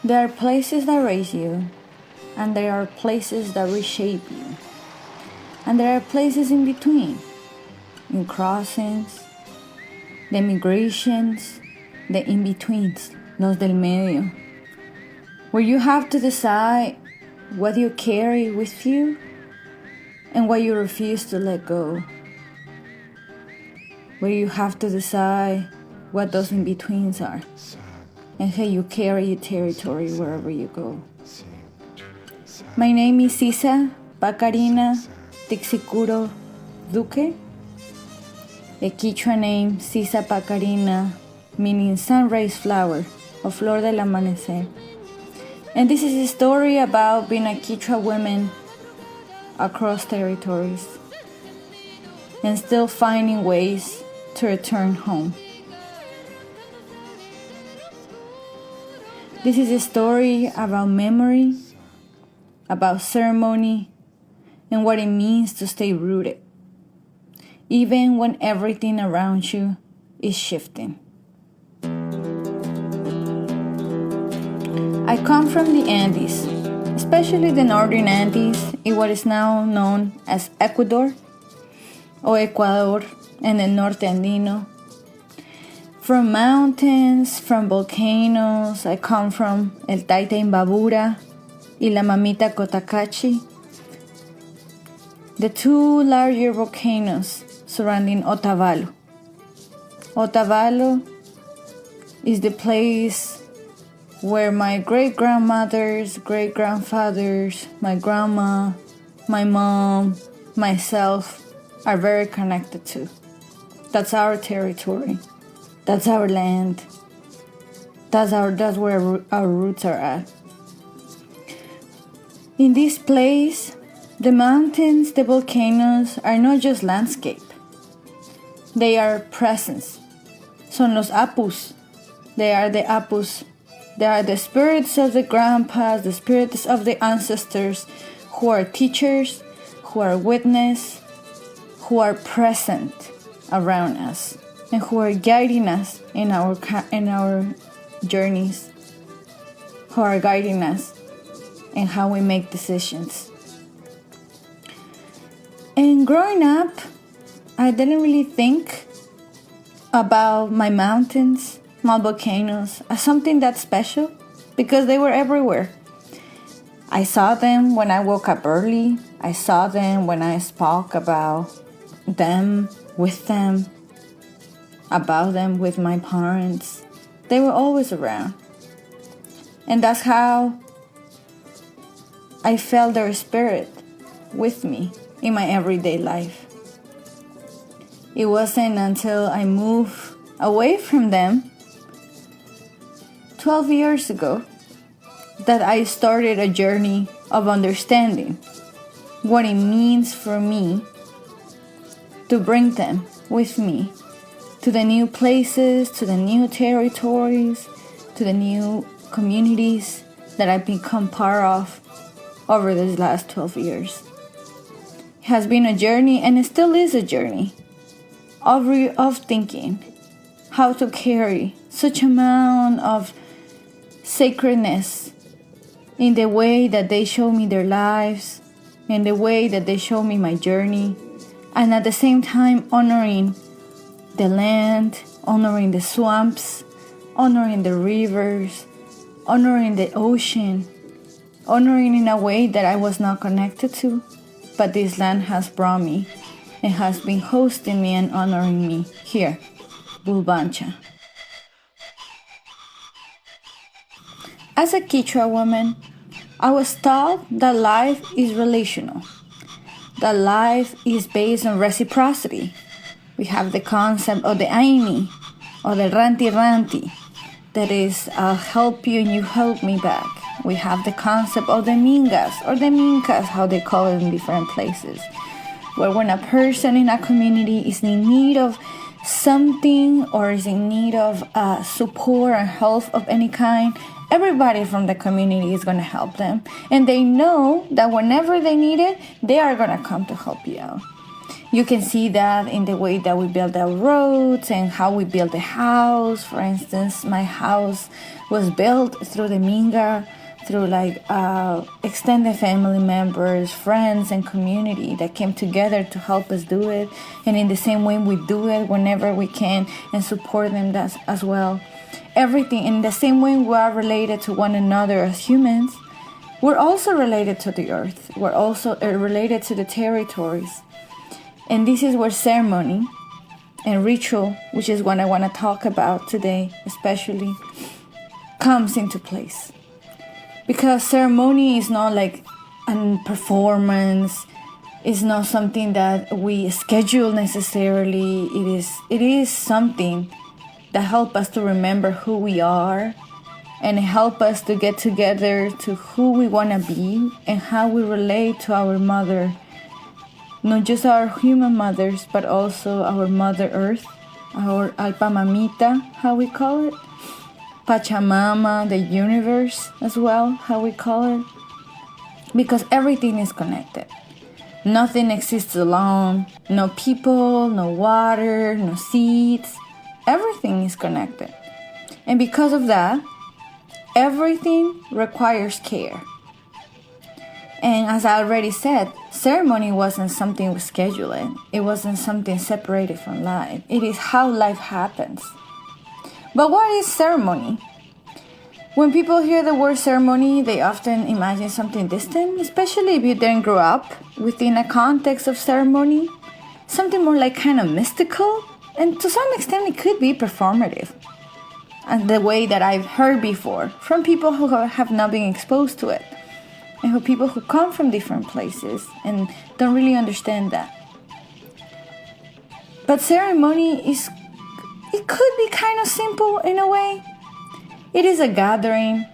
There are places that raise you, and there are places that reshape you, and there are places in between, in crossings, the migrations, the in-betweens, los del medio, where you have to decide what you carry with you and what you refuse to let go, where you have to decide what those in-betweens are and how you carry your territory wherever you go. My name is Sisa Pacarina Tixicuro Duque. The Quechua name Sisa Pacarina, meaning sun-rays flower or flor del amanecer. And this is a story about being a Quechua woman across territories and still finding ways to return home. This is a story about memory, about ceremony, and what it means to stay rooted, even when everything around you is shifting. I come from the Andes, especially the northern Andes, in what is now known as Ecuador or Ecuador and the Norte Andino. From mountains, from volcanoes, I come from El Taita Imbabura y La Mamita Cotacachi, the two larger volcanoes surrounding Otavalo. Otavalo is the place where my great-grandmothers, great-grandfathers, my grandma, my mom, myself are very connected to. That's our territory. That's our land. That's where our roots are at. In this place, the mountains, the volcanoes are not just landscape. They are presence. Son los apus. They are the apus. They are the spirits of the grandpas, the spirits of the ancestors who are teachers, who are witness, who are present around us, and who are guiding us in our journeys, who are guiding us in how we make decisions. And growing up, I didn't really think about my mountains, my volcanoes, as something that's special because they were everywhere. I saw them when I woke up early. I saw them when I spoke about them, with them, about them with my parents. They were always around. And that's how I felt their spirit with me in my everyday life. It wasn't until I moved away from them 12 years ago that I started a journey of understanding what it means for me to bring them with me to the new places, to the new territories, to the new communities that I've become part of over these last 12 years. It has been a journey, and it still is a journey of thinking how to carry such amount of sacredness in the way that they show me their lives, in the way that they show me my journey, and at the same time honoring the land, honoring the swamps, honoring the rivers, honoring the ocean, honoring in a way that I was not connected to, but this land has brought me and has been hosting me and honoring me here, Bulbancha. As a Quechua woman, I was taught that life is relational, that life is based on reciprocity. We have the concept of the aini, or the ranti, that is, I'll help you and you help me back. We have the concept of the mingas, or the mincas, how they call it in different places, where when a person in a community is in need of something or is in need of support and help of any kind, everybody from the community is going to help them. And they know that whenever they need it, they are going to come to help you out. You can see that in the way that we build our roads and how we build a house. For instance, my house was built through the Minga, through extended family members, friends, and community that came together to help us do it. And in the same way, we do it whenever we can and support them as well. Everything in the same way we are related to one another as humans, we're also related to the earth. We're also related to the territories. And this is where ceremony and ritual, which is what I want to talk about today, especially, comes into place. Because ceremony is not like a performance, it's not something that we schedule necessarily. It is something that helps us to remember who we are and help us to get together to who we want to be and how we relate to our mother. Not just our human mothers, but also our Mother Earth, our Alpa Mamita, how we call it. Pachamama, the universe as well, how we call it. Because everything is connected. Nothing exists alone. No people, no water, no seeds. Everything is connected. And because of that, everything requires care. And as I already said, ceremony wasn't something we scheduled. It wasn't something separated from life. It is how life happens. But what is ceremony? When people hear the word ceremony, they often imagine something distant, especially if you didn't grow up within a context of ceremony. Something more like kind of mystical, and to some extent it could be performative. And the way that I've heard before from people who have not been exposed to it. And for people who come from different places and don't really understand that. But ceremony it could be kind of simple in a way. It is a gathering,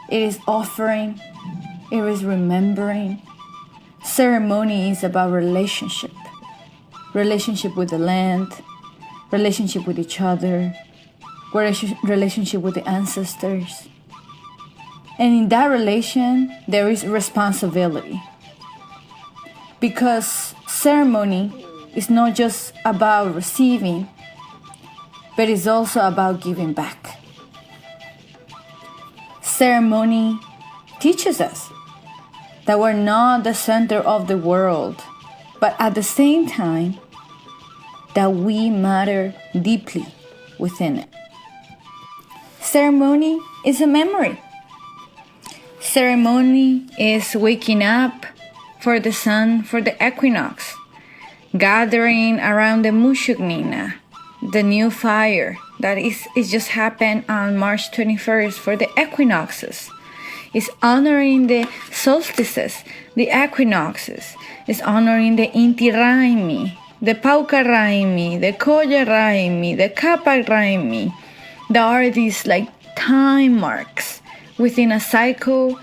it is offering, it is remembering. Ceremony is about relationship. Relationship with the land, relationship with each other, relationship with the ancestors. And in that relation, there is responsibility. Because ceremony is not just about receiving, but it's also about giving back. Ceremony teaches us that we're not the center of the world, but at the same time, that we matter deeply within it. Ceremony is a memory. Ceremony is waking up for the sun, for the equinox, gathering around the Mushugnina, the new fire that is just happened on March 21st for the equinoxes. It's honoring the solstices, the equinoxes. It's honoring the Inti Raimi, the Pauca Raimi, the Koya Raimi, the Kappa Raimi. There are these time marks within a cycle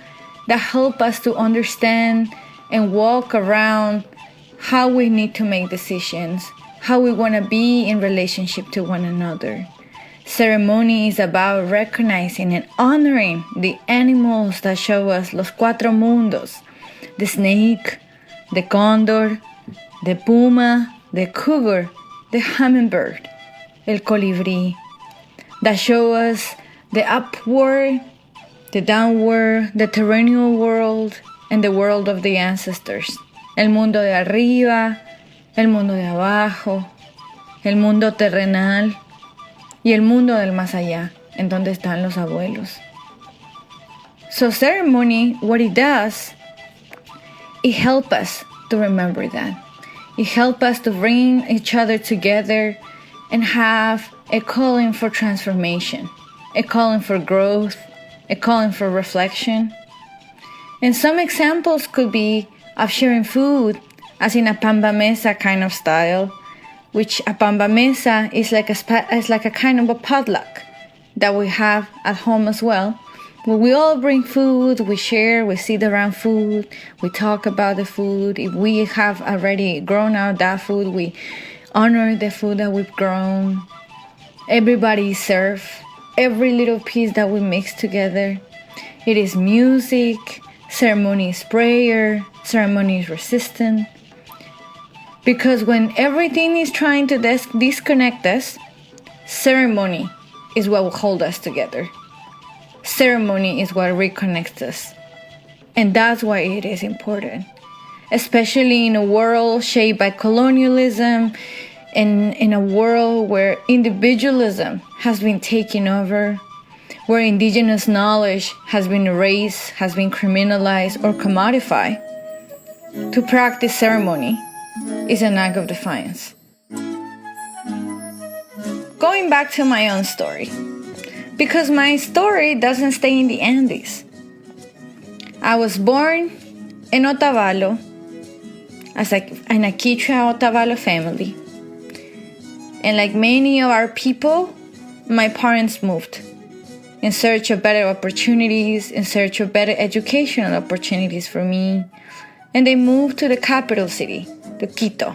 that help us to understand and walk around how we need to make decisions, how we want to be in relationship to one another. Ceremony is about recognizing and honoring the animals that show us los cuatro mundos, the snake, the condor, the puma, the cougar, the hummingbird, el colibrí, that show us the upward, the downward, the terrenal world, and the world of the ancestors. El mundo de arriba, el mundo de abajo, el mundo terrenal y el mundo del más allá, en donde están los abuelos. So ceremony, what it does, it helps us to remember that. It helps us to bring each other together and have a calling for transformation, a calling for growth, a calling for reflection. And some examples could be of sharing food, as in a pamba mesa kind of style, which a pamba mesa is like a kind of a potluck that we have at home as well, where we all bring food, we share, we sit around food, we talk about the food. If we have already grown out that food, we honor the food that we've grown. Everybody serves every little piece that we mix together. It is music, ceremony is prayer, ceremony is resistance. Because when everything is trying to disconnect us, ceremony is what will hold us together. Ceremony is what reconnects us. And that's why it is important, especially in a world shaped by colonialism and in a world where individualism has been taken over, where indigenous knowledge has been erased, has been criminalized or commodified. To practice ceremony is an act of defiance. Going back to my own story, because my story doesn't stay in the Andes. I was born in Otavalo as in a Quichua Otavalo family. And like many of our people, my parents moved in search of better opportunities, in search of better educational opportunities for me. And they moved to the capital city, to Quito,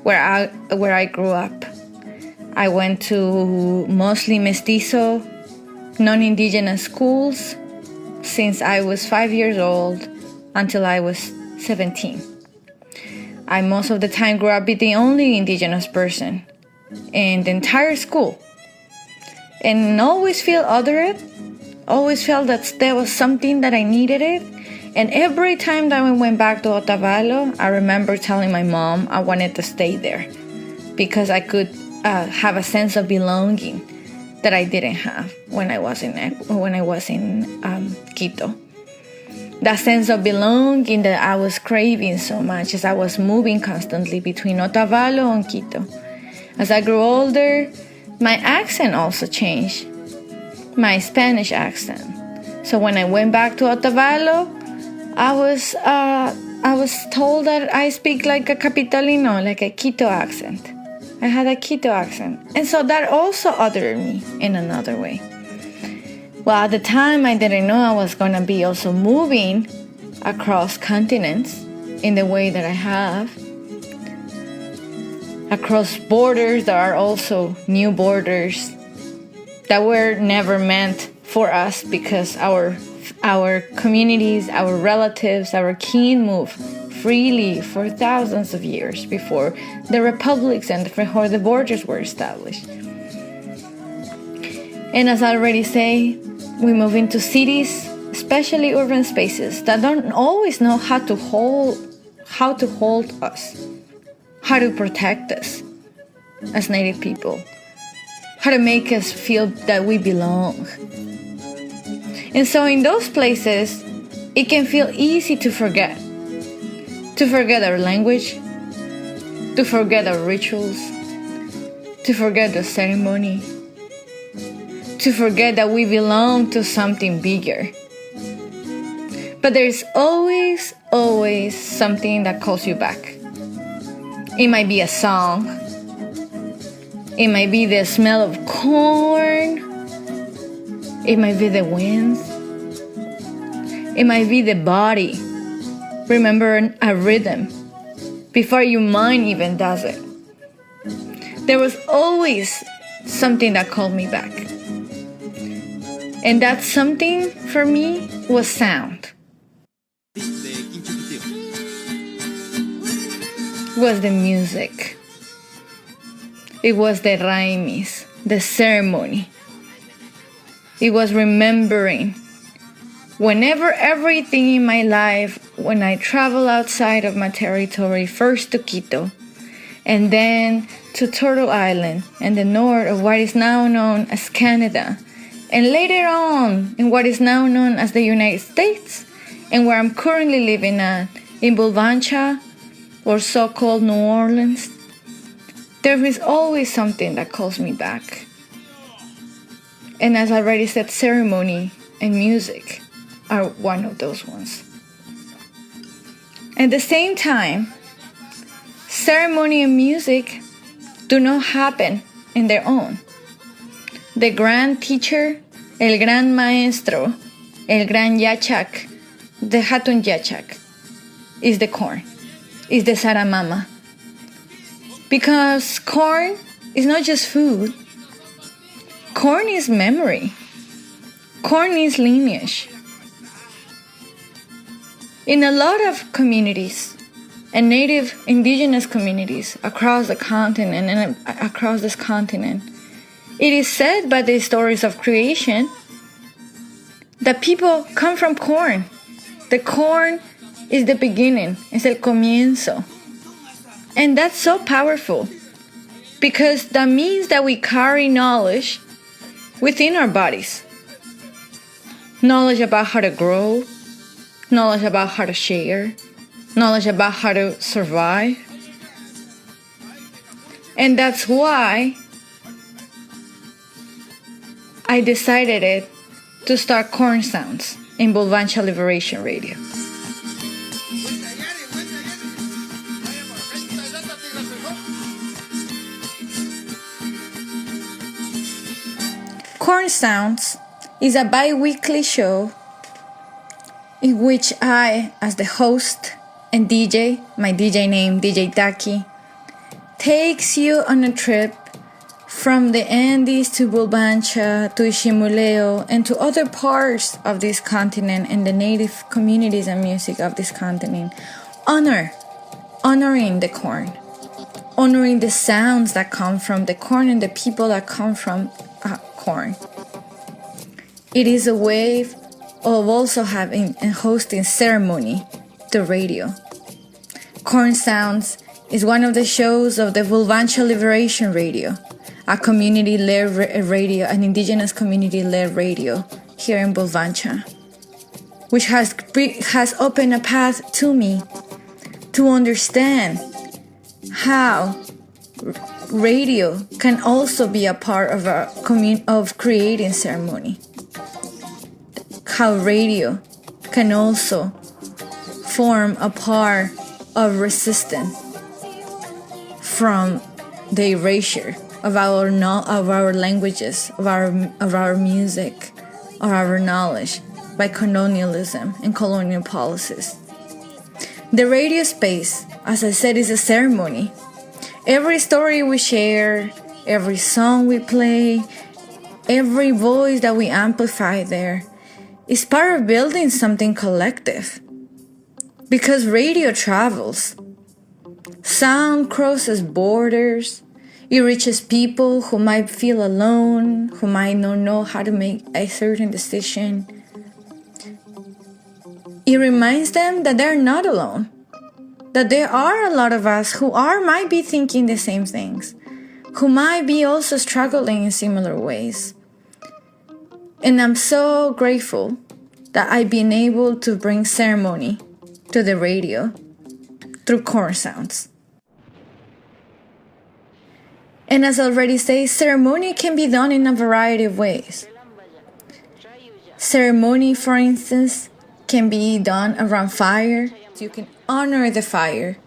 where I grew up. I went to mostly mestizo, non-indigenous schools since I was 5 years old until I was 17. I most of the time grew up with the only indigenous person in the entire school. And always felt othered, always felt that there was something that I needed it. And every time that I went back to Otavalo, I remember telling my mom I wanted to stay there because I could have a sense of belonging that I didn't have when I was in Quito. That sense of belonging that I was craving so much as I was moving constantly between Otavalo and Quito. As I grew older, my accent also changed, my Spanish accent. So when I went back to Otavalo, I was told that I speak like a Capitalino, like a Quito accent. I had a Quito accent. And so that also othered me in another way. Well, at the time, I didn't know I was going to be also moving across continents in the way that I have. Across borders that are also new borders that were never meant for us because our communities, our relatives, our kin moved freely for thousands of years before the republics and before the borders were established. And as I already say, we move into cities, especially urban spaces, that don't always know how to hold us, how to protect us as Native people, how to make us feel that we belong. And so in those places, it can feel easy to forget our language, to forget our rituals, to forget the ceremony, to forget that we belong to something bigger. But there's always something that calls you back. It might be a song. It might be the smell of corn. It might be the wind. It might be the body. Remember a rhythm before your mind even does it. There was always something that called me back. And that something for me was sound. Was the music. It was the raimis, the ceremony. It was remembering. Whenever everything in my life, when I travel outside of my territory, first to Quito, and then to Turtle Island, and the north of what is now known as Canada, and later on in what is now known as the United States, and where I'm currently living at, in Bulbancha, or so-called New Orleans, there is always something that calls me back. And as I already said, ceremony and music are one of those ones. At the same time, ceremony and music do not happen in their own. The grand teacher, el gran maestro, el gran yachak, the hatun yachak, is the corn, is the saramama. Because corn is not just food. Corn is memory. Corn is lineage. In a lot of communities, and native indigenous communities across the continent and across this continent. It is said by the stories of creation that people come from corn. The corn is the beginning, es el comienzo. And that's so powerful because that means that we carry knowledge within our bodies. Knowledge about how to grow, knowledge about how to share, knowledge about how to survive. And that's why I decided to start Corn Sounds in Bulbancha Liberation Radio. Corn Sounds is a bi-weekly show in which I, as the host and DJ, my DJ name, DJ Taki, takes you on a trip from the Andes to Bvlbancha to Ishimuleo and to other parts of this continent and the native communities and music of this continent. Honoring the corn, honoring the sounds that come from the corn and the people that come from corn. It is a way of also having and hosting ceremony, the radio. Corn Sounds is one of the shows of the Bvlbancha Liberation Radio, a community-led radio, an indigenous community-led radio here in Bvlbancha, which has opened a path to me to understand how radio can also be a part of of creating ceremony. How radio can also form a part of resistance from the erasure of our languages, of our music, of our knowledge by colonialism and colonial policies. The radio space, as I said, is a ceremony. Every story we share, every song we play, every voice that we amplify there is part of building something collective. Because radio travels. Sound crosses borders. It reaches people who might feel alone, who might not know how to make a certain decision. It reminds them that they're not alone. That there are a lot of us who might be thinking the same things, who might be also struggling in similar ways. And I'm so grateful that I've been able to bring ceremony to the radio through Corn Sounds. And as I already said, ceremony can be done in a variety of ways. Ceremony, for instance, can be done around fire. You can honor the fire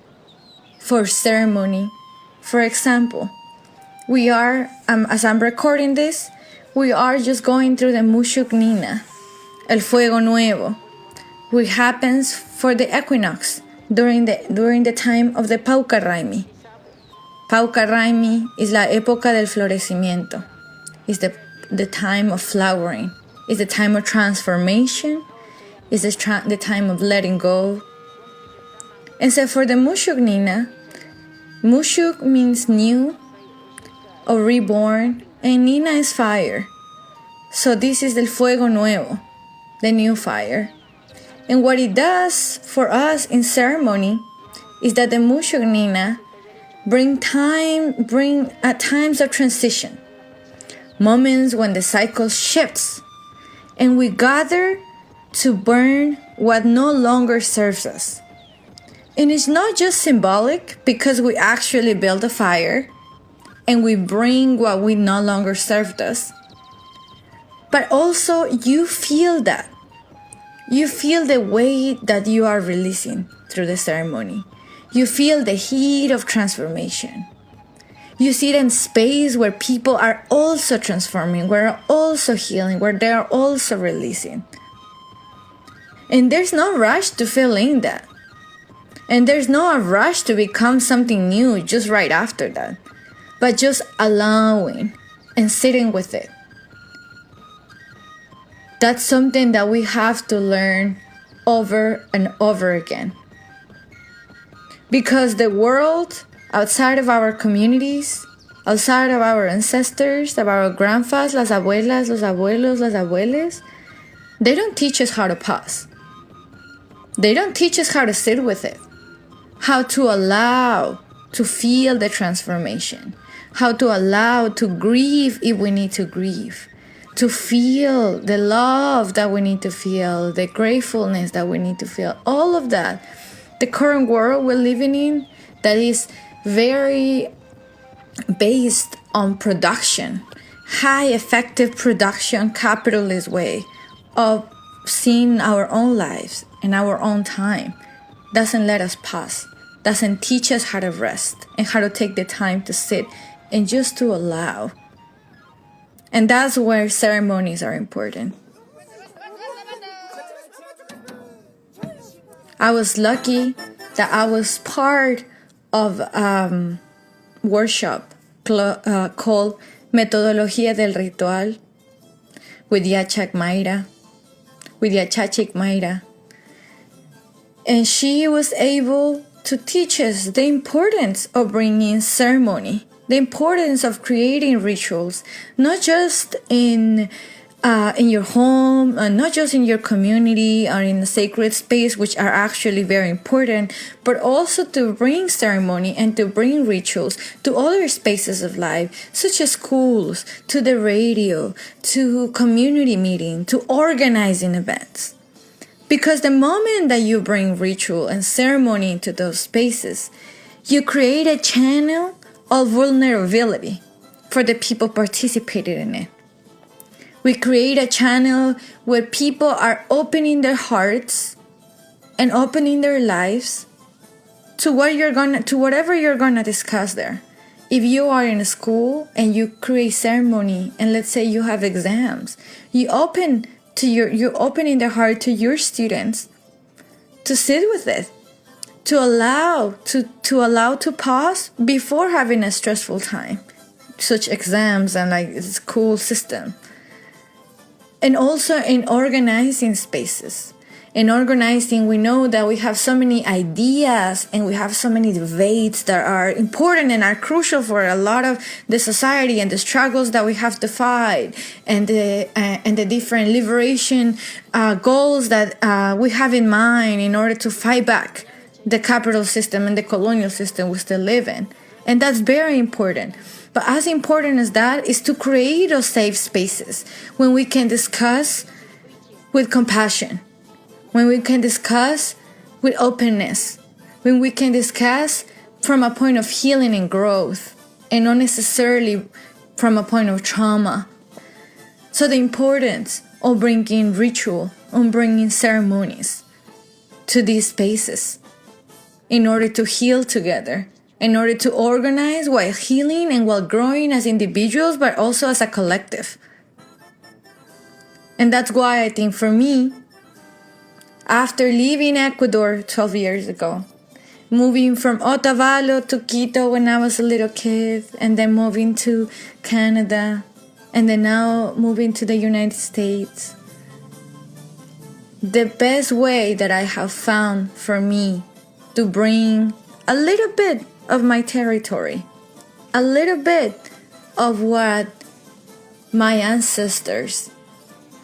for ceremony. For example, we are, as I'm recording this, we are just going through the Mushuk Nina, El Fuego Nuevo, which happens for the equinox during the time of the Paucarraimi. Paucarraimi is la época del florecimiento. It's the time of flowering. It's the time of transformation. It's the time of letting go. And so for the Mushuk Nina, Mushuk means new or reborn, and Nina is fire. So this is the Fuego Nuevo, the new fire. And what it does for us in ceremony is that the Mushuk Nina bring at times of transition, moments when the cycle shifts, and we gather to burn what no longer serves us. And it's not just symbolic because we actually build a fire and we bring what we no longer served us, but also you feel that. You feel the weight that you are releasing through the ceremony. You feel the heat of transformation. You see it in space where people are also transforming, where are also healing, where they are also releasing. And there's no rush to fill in that. And there's no rush to become something new just right after that, but just allowing and sitting with it. That's something that we have to learn over and over again. Because the world outside of our communities, outside of our ancestors, of our grandfathers, las abuelas, los abuelos, las abuelas, they don't teach us how to pause. They don't teach us how to sit with it, how to allow to feel the transformation, how to allow to grieve if we need to grieve, to feel the love that we need to feel, the gratefulness that we need to feel, all of that. The current world we're living in that is very based on production, high effective production, capitalist way of seeing our own lives in our own time, doesn't let us pause, doesn't teach us how to rest and how to take the time to sit and just to allow. And that's where ceremonies are important. I was lucky that I was part of workshop called Metodología del Ritual with Yachak Mayra, with Yachachik Mayra. And she was able to teach us the importance of bringing ceremony, the importance of creating rituals, not just in your home, not just in your community or in the sacred space, which are actually very important, but also to bring ceremony and to bring rituals to other spaces of life, such as schools, to the radio, to community meeting, to organizing events. Because the moment that you bring ritual and ceremony into those spaces, you create a channel of vulnerability for the people participating in it. We create a channel where people are opening their hearts and opening their lives to whatever you're gonna discuss there. If you are in a school and you create ceremony, and let's say you have exams, you're opening their heart to your students to sit with it, to allow to pause before having a stressful time, such exams and like school system. And also in organizing spaces. In organizing, we know that we have so many ideas and we have so many debates that are important and are crucial for a lot of the society and the struggles that we have to fight and the different liberation goals that we have in mind in order to fight back the capital system and the colonial system we still live in. And that's very important. But as important as that is to create those safe spaces when we can discuss with compassion, when we can discuss with openness, when we can discuss from a point of healing and growth, and not necessarily from a point of trauma. So the importance of bringing ritual, of bringing ceremonies to these spaces in order to heal together, in order to organize while healing and while growing as individuals, but also as a collective. And that's why I think for me, after leaving Ecuador 12 years ago, moving from Otavalo to Quito when I was a little kid, and then moving to Canada, and then now moving to the United States, the best way that I have found for me to bring a little bit of my territory, a little bit of what my ancestors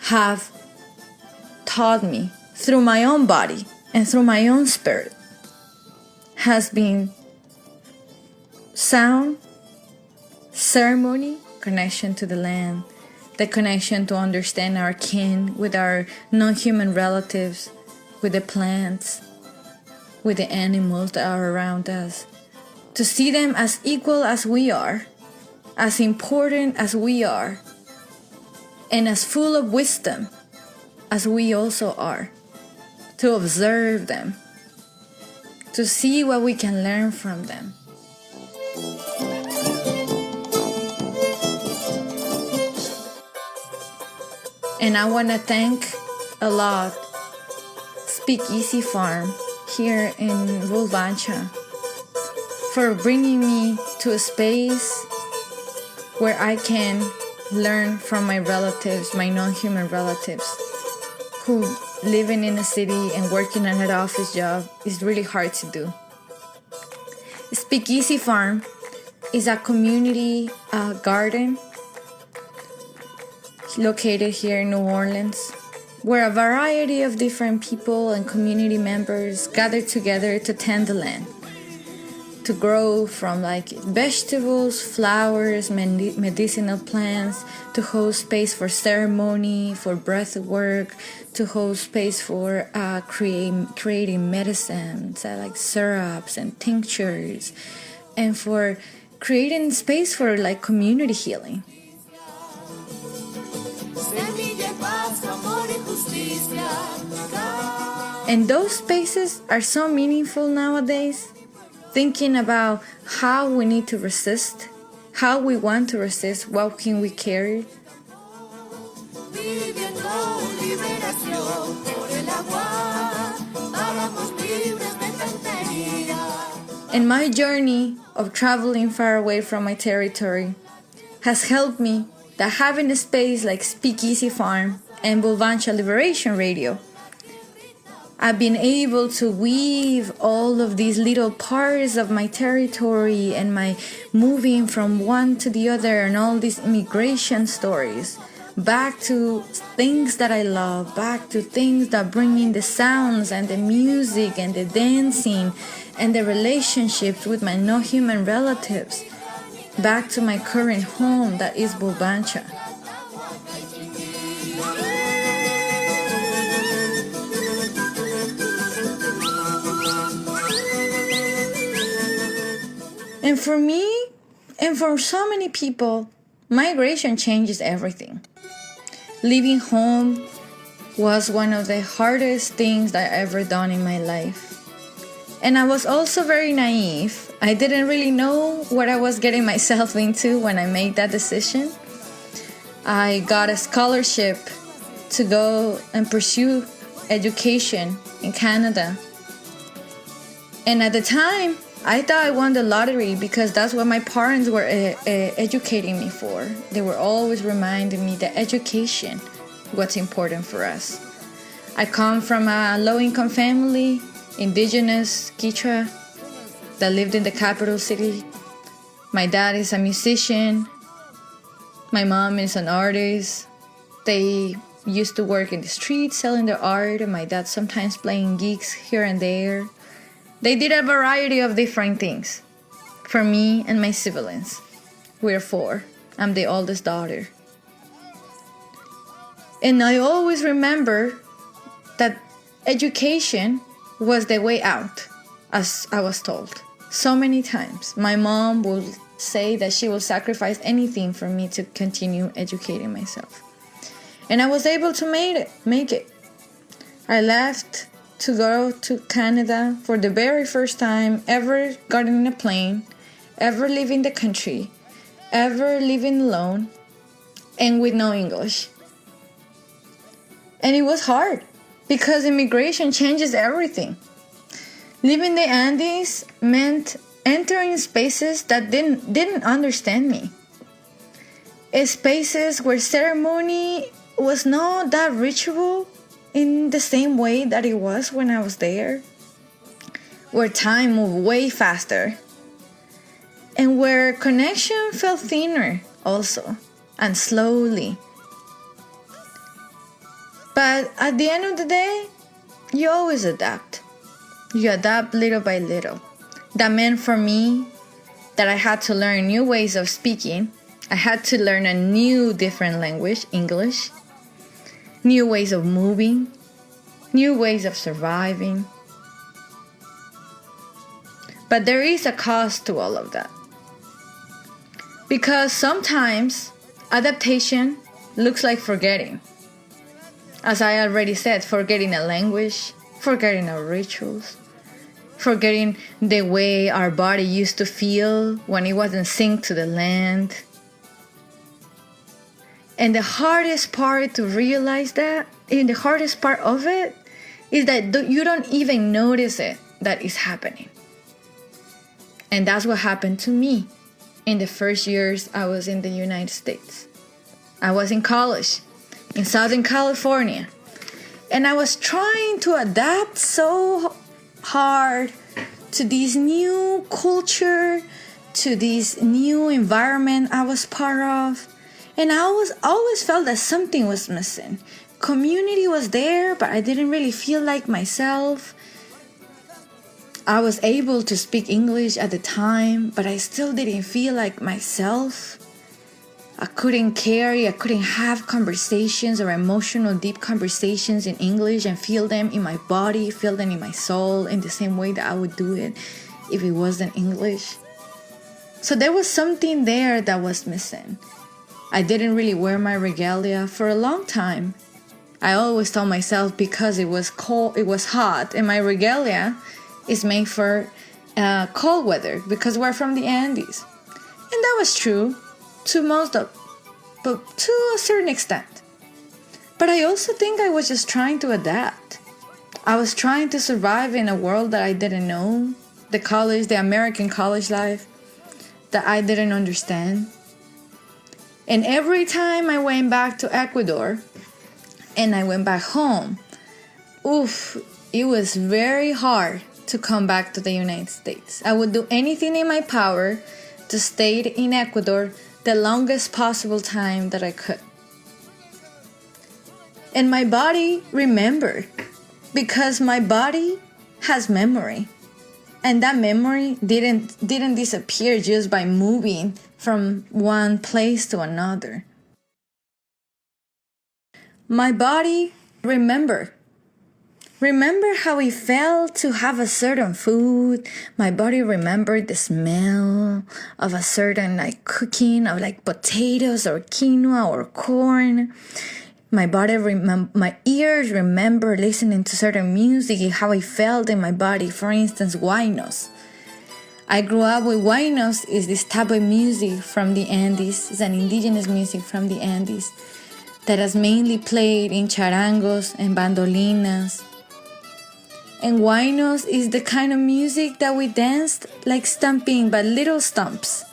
have taught me through my own body and through my own spirit, has been sound, ceremony, connection to the land, the connection to understand our kin with our non-human relatives, with the plants, with the animals that are around us, to see them as equal as we are, as important as we are, and as full of wisdom as we also are, to observe them, to see what we can learn from them. And I want to thank a lot Speakeasy Farm here in Bulbancha for bringing me to a space where I can learn from my relatives, my non-human relatives, who living in a city and working on an office job is really hard to do. Speakeasy Farm is a community garden located here in New Orleans, where a variety of different people and community members gather together to tend the land, to grow from like vegetables, flowers, medicinal plants, to hold space for ceremony, for breath work, to hold space for creating medicines like syrups and tinctures, and for creating space for like community healing. And those spaces are so meaningful nowadays, thinking about how we need to resist, how we want to resist, what can we carry. And my journey of traveling far away from my territory has helped me that having a space like Speakeasy Farm and Bulbancha Liberation Radio, I've been able to weave all of these little parts of my territory and my moving from one to the other and all these immigration stories back to things that I love, back to things that bring in the sounds and the music and the dancing and the relationships with my non-human relatives, back to my current home that is Bvlbancha. And for me, and for so many people, migration changes everything. Leaving home was one of the hardest things that I ever done in my life. And I was also very naive. I didn't really know what I was getting myself into when I made that decision. I got a scholarship to go and pursue education in Canada. And at the time, I thought I won the lottery because that's what my parents were educating me for. They were always reminding me that education was important for us. I come from a low-income family, indigenous Quechua, that lived in the capital city. My dad is a musician. My mom is an artist. They used to work in the streets selling their art, and my dad sometimes playing gigs here and there. They did a variety of different things for me and my siblings. We're 4. I'm the oldest daughter. And I always remember that education was the way out, as I was told. So many times. My mom would say that she will sacrifice anything for me to continue educating myself. And I was able to make it. I left to go to Canada for the very first time ever gotten in a plane, ever leaving the country, ever living alone, and with no English. And it was hard because immigration changes everything. Leaving the Andes meant entering spaces that didn't understand me. Spaces where ceremony was not that ritual in the same way that it was when I was there, where time moved way faster, and where connection felt thinner also, and slowly. But at the end of the day, you always adapt. You adapt little by little. That meant for me that I had to learn new ways of speaking. I had to learn a new different language, English. New ways of moving, new ways of surviving. But there is a cost to all of that. Because sometimes adaptation looks like forgetting. As I already said, forgetting a language, forgetting our rituals, forgetting the way our body used to feel when it wasn't synced to the land. And the hardest part to realize that, and the hardest part of it, is that you don't even notice it, that is happening. And that's what happened to me in the first years I was in the United States. I was in college in Southern California, and I was trying to adapt so hard to this new culture, to this new environment I was part of. And I always felt that something was missing. Community was there, but I didn't really feel like myself. I was able to speak English at the time, but I still didn't feel like myself. I couldn't have conversations or emotional, deep conversations in English and feel them in my body, feel them in my soul in the same way that I would do it if it wasn't English. So there was something there that was missing. I didn't really wear my regalia for a long time. I always told myself because it was cold, it was hot, and my regalia is made for cold weather because we're from the Andes. And that was true but to a certain extent. But I also think I was just trying to adapt. I was trying to survive in a world that I didn't know, the American college life that I didn't understand. And every time I went back to Ecuador and I went back home, it was very hard to come back to the United States. I would do anything in my power to stay in Ecuador the longest possible time that I could. And my body remembered, because my body has memory. And that memory didn't disappear just by moving from one place to another. My body remembered how it felt to have a certain food. My body remembered the smell of a certain cooking of potatoes or quinoa or corn. My ears remember listening to certain music and how it felt in my body. For instance, huaynos. I grew up with huaynos. Is this type of music from the Andes. It's an indigenous music from the Andes that is mainly played in charangos and bandolinas. And huaynos is the kind of music that we danced like stomping, but little stumps.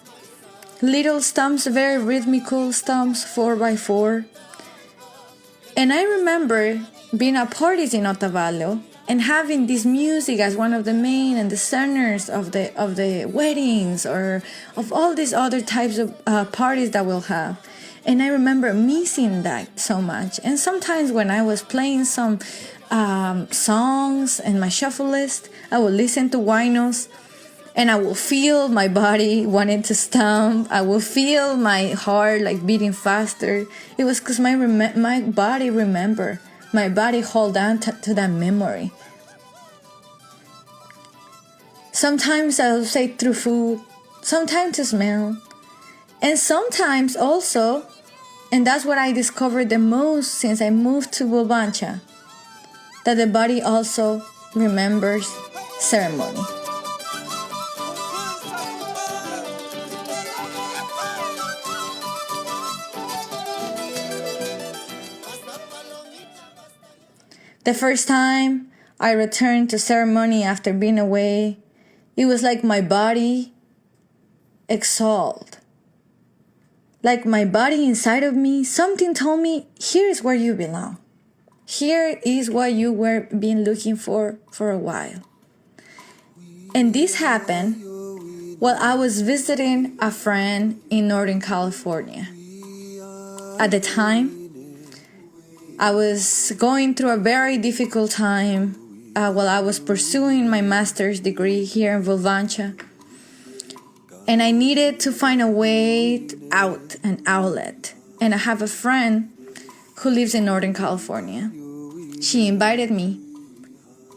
Little stumps, very rhythmical stumps, 4x4. And I remember being at parties in Otavalo and having this music as one of the main and the centers of the weddings or of all these other types of parties that we'll have. And I remember missing that so much. And sometimes when I was playing some songs in my shuffle list, I would listen to huaynos and I will feel my body wanting to stomp. I will feel my heart beating faster. It was because my body remembered. My body hold on to that memory. Sometimes I'll say through food, sometimes to smell, and sometimes also, and that's what I discovered the most since I moved to Bulbancha, that the body also remembers ceremony. The first time I returned to ceremony after being away, it was like my body exhaled. Like my body inside of me, something told me, here is where you belong. Here is what you were been looking for a while. And this happened while I was visiting a friend in Northern California. At the time, I was going through a very difficult time while I was pursuing my master's degree here in Bvlbancha. And I needed to find a way out, an outlet. And I have a friend who lives in Northern California. She invited me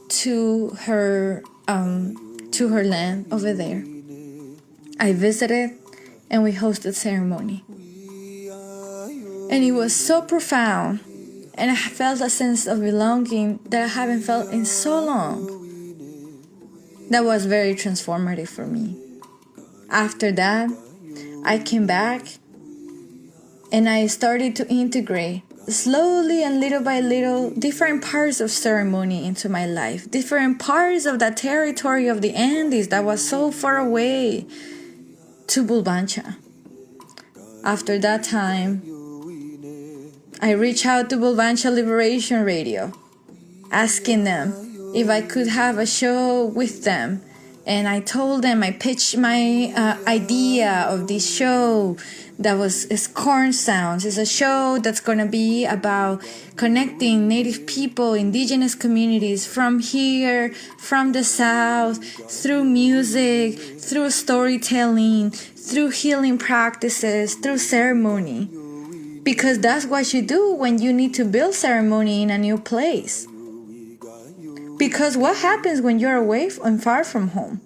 to her land over there. I visited and we hosted ceremony. And it was so profound. And I felt a sense of belonging that I haven't felt in so long. That was very transformative for me. After that, I came back and I started to integrate slowly and little by little different parts of ceremony into my life, different parts of that territory of the Andes that was so far away to Bulbancha. After that time, I reached out to Bulbancha Liberation Radio, asking them if I could have a show with them And I told them, I pitched my idea of this show that is Corn Sounds. It's a show that's going to be about connecting Native people, indigenous communities from here, from the South, through music, through storytelling, through healing practices, through ceremony. Because that's what you do when you need to build ceremony in a new place. Because what happens when you're away and far from home?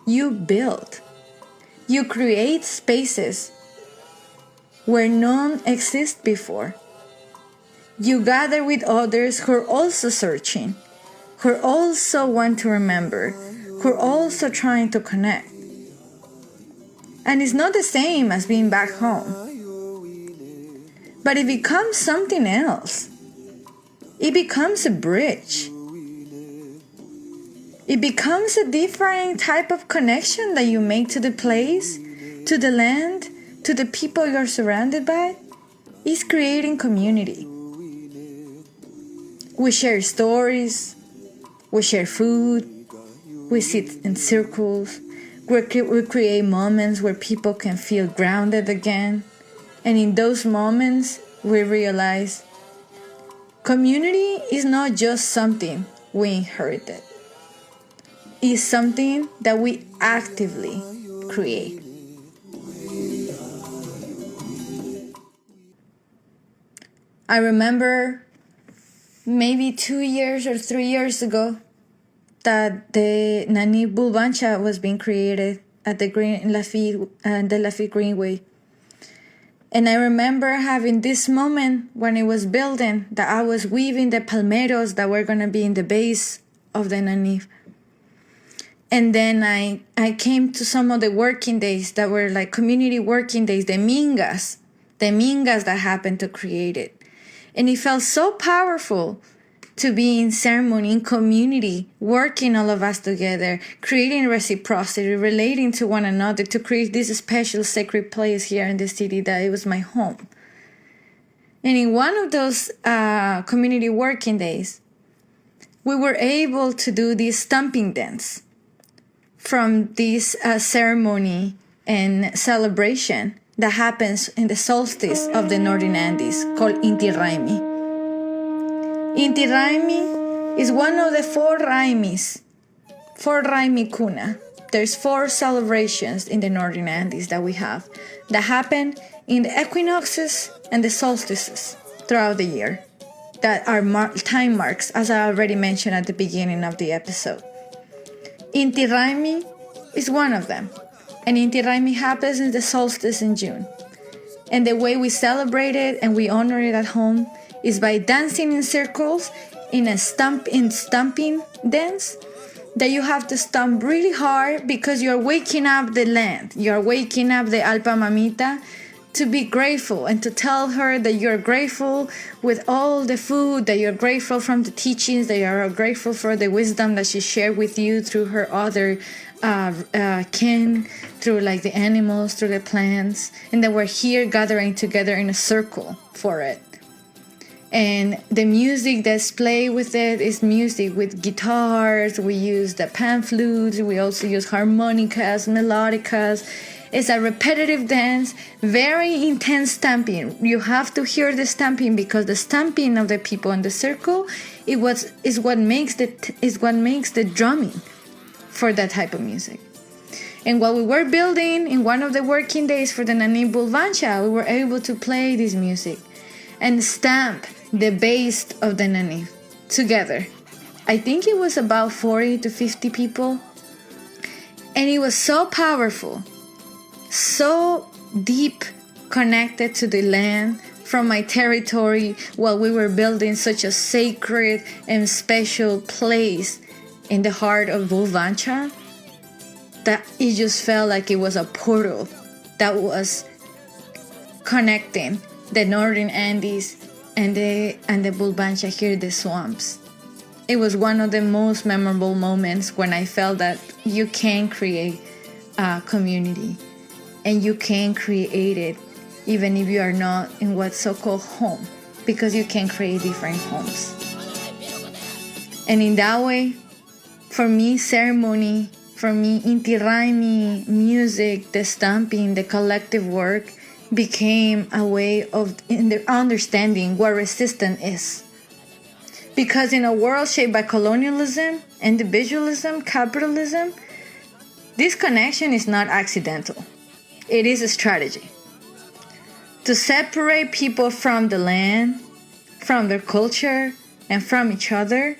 You build. You create spaces where none exist before. You gather with others who are also searching, who also want to remember, who are also trying to connect. And it's not the same as being back home. But it becomes something else. It becomes a bridge. It becomes a different type of connection that you make to the place, to the land, to the people you're surrounded by. It's creating community. We share stories, we share food, we sit in circles, we create moments where people can feel grounded again. And in those moments, we realize community is not just something we inherited. It's something that we actively create. I remember maybe 2 years or 3 years ago that the Bulbancha was being created at the Lafitte Greenway. And I remember having this moment when it was building that I was weaving the palmeros that were going to be in the base of the Nanif. And then I came to some of the working days that were like community working days, the mingas that happened to create it. And it felt so powerful to be in ceremony, in community, working all of us together, creating reciprocity, relating to one another to create this special sacred place here in the city that it was my home. And in one of those community working days, we were able to do this stomping dance from this ceremony and celebration that happens in the solstice of the Northern Andes called Inti Raymi. Inti Raymi is one of the four Raimi Kuna. There's 4 celebrations in the Northern Andes that we have that happen in the equinoxes and the solstices throughout the year that are time marks, as I already mentioned at the beginning of the episode. Inti Raymi is one of them. And Inti Raymi happens in the solstice in June. And the way we celebrate it and we honor it at home is by dancing in circles in a stomping dance that you have to stomp really hard because you're waking up the land. You're waking up the Alpa Mamita to be grateful and to tell her that you're grateful with all the food, that you're grateful from the teachings, that you're grateful for the wisdom that she shared with you through her other kin, through like the animals, through the plants, and that we're here gathering together in a circle for it. And the music that's played with it is music with guitars. We use the pan flutes. We also use harmonicas, melodicas. It's a repetitive dance, very intense stamping. You have to hear the stamping because the stamping of the people in the circle is what makes the drumming for that type of music. And while we were building in one of the working days for the Bvlbancha, we were able to play this music and stamp the base of the Nanif together. I think it was about 40 to 50 people. And it was so powerful, so deep connected to the land from my territory while we were building such a sacred and special place in the heart of Bulbancha, that it just felt like it was a portal that was connecting the Northern Andes and the Bulbancha here, the swamps. It was one of the most memorable moments when I felt that you can create a community and you can create it even if you are not in what's so-called home, because you can create different homes. And in that way, for me, ceremony For me, Inti Raimi, music, the stamping, the collective work became a way of understanding what resistance is. Because in a world shaped by colonialism, individualism, capitalism, this connection is not accidental. It is a strategy. To separate people from the land, from their culture, and from each other,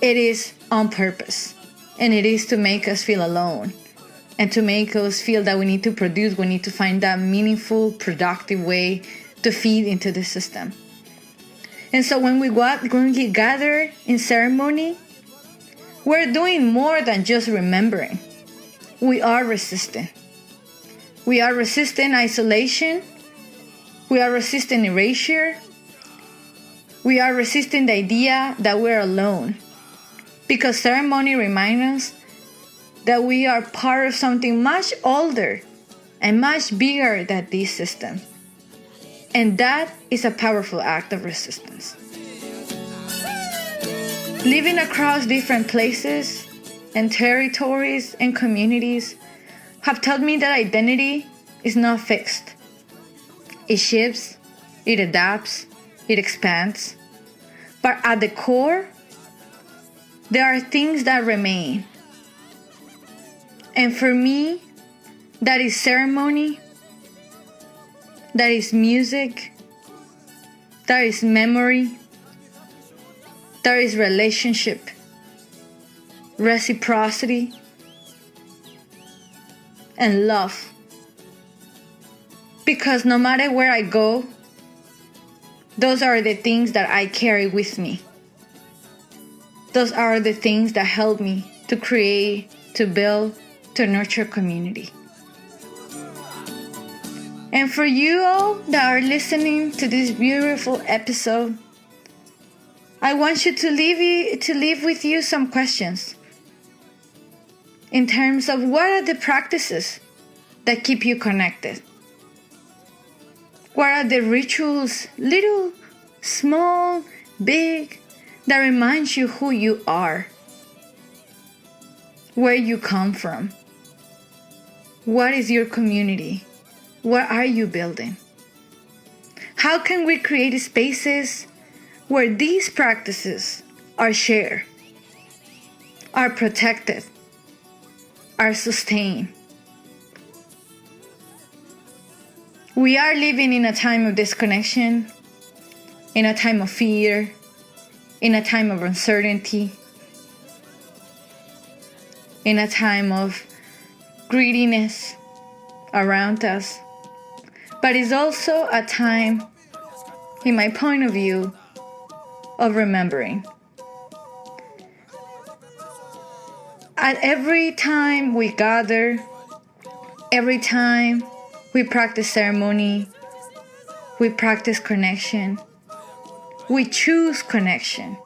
it is on purpose. And it is to make us feel alone. And to make us feel that we need to produce, we need to find that meaningful, productive way to feed into the system. And so when we gather in ceremony, we're doing more than just remembering. We are resisting. We are resisting isolation. We are resisting erasure. We are resisting the idea that we're alone. Because ceremony reminds us that we are part of something much older and much bigger than this system. And that is a powerful act of resistance. Living across different places and territories and communities have taught me that identity is not fixed. It shifts, it adapts, it expands. But at the core, there are things that remain. And for me, that is ceremony, that is music, that is memory, that is relationship, reciprocity, and love. Because no matter where I go, those are the things that I carry with me. Those are the things that help me to create, to build, to nurture community. And for you all that are listening to this beautiful episode, I want you to leave with you some questions in terms of what are the practices that keep you connected? What are the rituals, little, small, big, that remind you who you are, where you come from? What is your community? What are you building? How can we create spaces where these practices are shared, are protected, are sustained? We are living in a time of disconnection, in a time of fear, in a time of uncertainty, in a time of greediness around us. But it's also a time, in my point of view, of remembering. At every time we gather, every time we practice ceremony, we practice connection, we choose connection,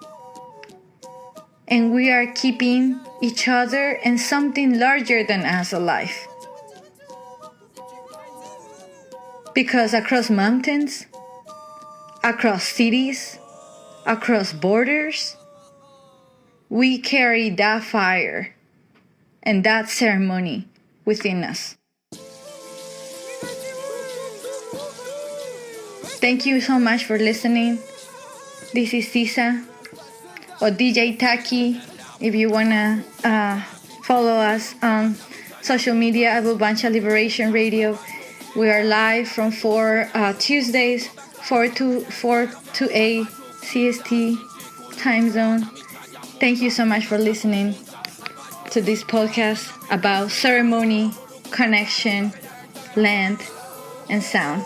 and we are keeping each other and something larger than us alive. Because across mountains, across cities, across borders, we carry that fire and that ceremony within us. Thank you so much for listening. This is Sisa, or DJ Taki, if you wanna follow us on social media at Bulbancha Liberation Radio. We are live from Tuesdays, 4 to 8 CST time zone. Thank you so much for listening to this podcast about ceremony, connection, land, and sound.